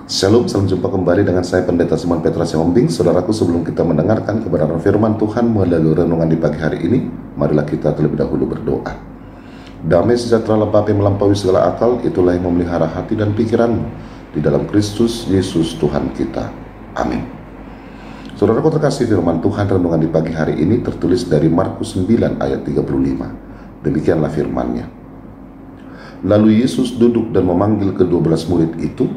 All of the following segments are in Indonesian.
Shalom, salam jumpa kembali dengan saya Pendeta Simon Petra Siombing. Saudaraku, sebelum kita mendengarkan kebenaran firman Tuhan melalui renungan di pagi hari ini, marilah kita terlebih dahulu berdoa. Damai sejahtera lebih melampaui segala akal, itulah yang memelihara hati dan pikiranmu di dalam Kristus Yesus Tuhan kita. Amin. Saudaraku terkasih, firman Tuhan renungan di pagi hari ini tertulis dari Markus 9 ayat 35. Demikianlah firman-Nya. Lalu Yesus duduk dan memanggil ke-12 murid itu,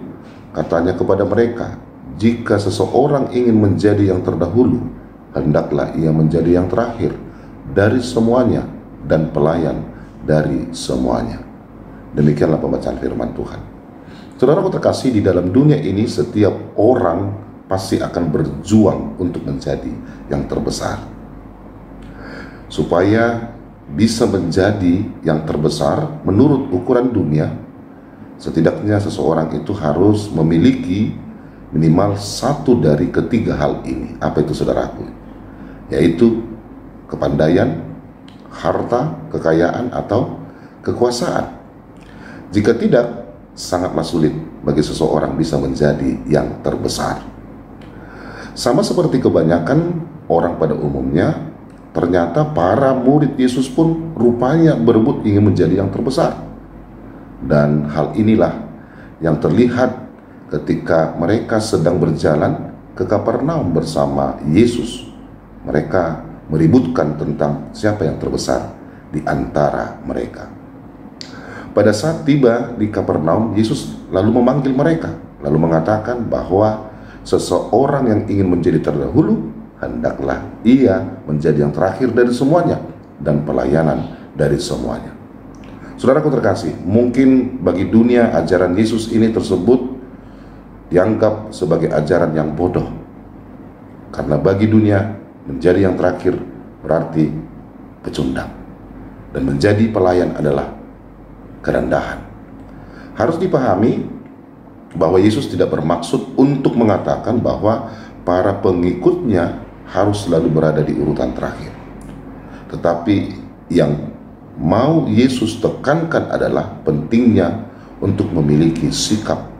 katanya kepada mereka, jika seseorang ingin menjadi yang terdahulu, hendaklah ia menjadi yang terakhir dari semuanya dan pelayan dari semuanya. Demikianlah pembacaan firman Tuhan. Saudaraku terkasih, di dalam dunia ini setiap orang pasti akan berjuang untuk menjadi yang terbesar. Supaya bisa menjadi yang terbesar menurut ukuran dunia, setidaknya seseorang itu harus memiliki minimal satu dari ketiga hal ini. Apa itu, saudaraku? Yaitu kepandaian, harta, kekayaan, atau kekuasaan. Jika tidak, sangatlah sulit bagi seseorang bisa menjadi yang terbesar. Sama seperti kebanyakan orang pada umumnya, ternyata para murid Yesus pun rupanya berebut ingin menjadi yang terbesar. Dan hal inilah yang terlihat ketika mereka sedang berjalan ke Kapernaum bersama Yesus. Mereka meributkan tentang siapa yang terbesar di antara mereka. Pada saat tiba di Kapernaum, Yesus lalu memanggil mereka, lalu mengatakan bahwa seseorang yang ingin menjadi terdahulu, hendaklah ia menjadi yang terakhir dari semuanya dan pelayanan dari semuanya. Saudaraku terkasih, mungkin bagi dunia ajaran Yesus ini tersebut dianggap sebagai ajaran yang bodoh. Karena bagi dunia menjadi yang terakhir berarti pecundang. Dan menjadi pelayan adalah kerendahan. Harus dipahami bahwa Yesus tidak bermaksud untuk mengatakan bahwa para pengikutnya harus selalu berada di urutan terakhir. Tetapi yang mau Yesus tekankan adalah pentingnya untuk memiliki sikap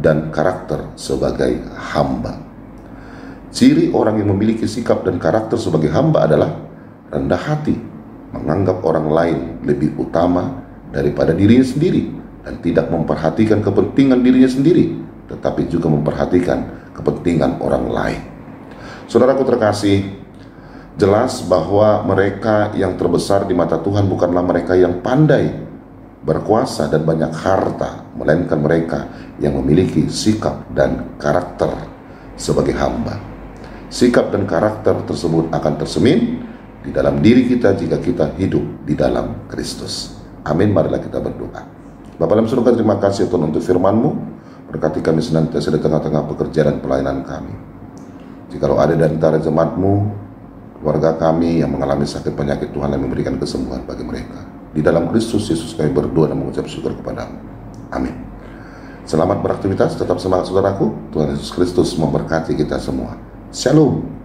dan karakter sebagai hamba. Ciri orang yang memiliki sikap dan karakter sebagai hamba adalah rendah hati, menganggap orang lain lebih utama daripada dirinya sendiri, dan tidak memperhatikan kepentingan dirinya sendiri, tetapi juga memperhatikan kepentingan orang lain. Saudaraku terkasih, jelas bahwa mereka yang terbesar di mata Tuhan bukanlah mereka yang pandai, berkuasa, dan banyak harta, melainkan mereka yang memiliki sikap dan karakter sebagai hamba. Sikap dan karakter tersebut akan tersemin di dalam diri kita jika kita hidup di dalam Kristus. Amin. Marilah kita berdoa. Bapa dalam surga, terima kasih Tuhan untuk firman-Mu. Berkati kami senantiasa di tengah-tengah pekerjaan dan pelayanan kami. Jikalau ada di antara jemaat-Mu, keluarga kami yang mengalami sakit penyakit, Tuhan yang memberikan kesembuhan bagi mereka. Di dalam Kristus Yesus kami berdoa dan mengucap syukur kepada-Mu. Amin. Selamat beraktivitas, tetap semangat saudaraku. Tuhan Yesus Kristus memberkati kita semua. Shalom.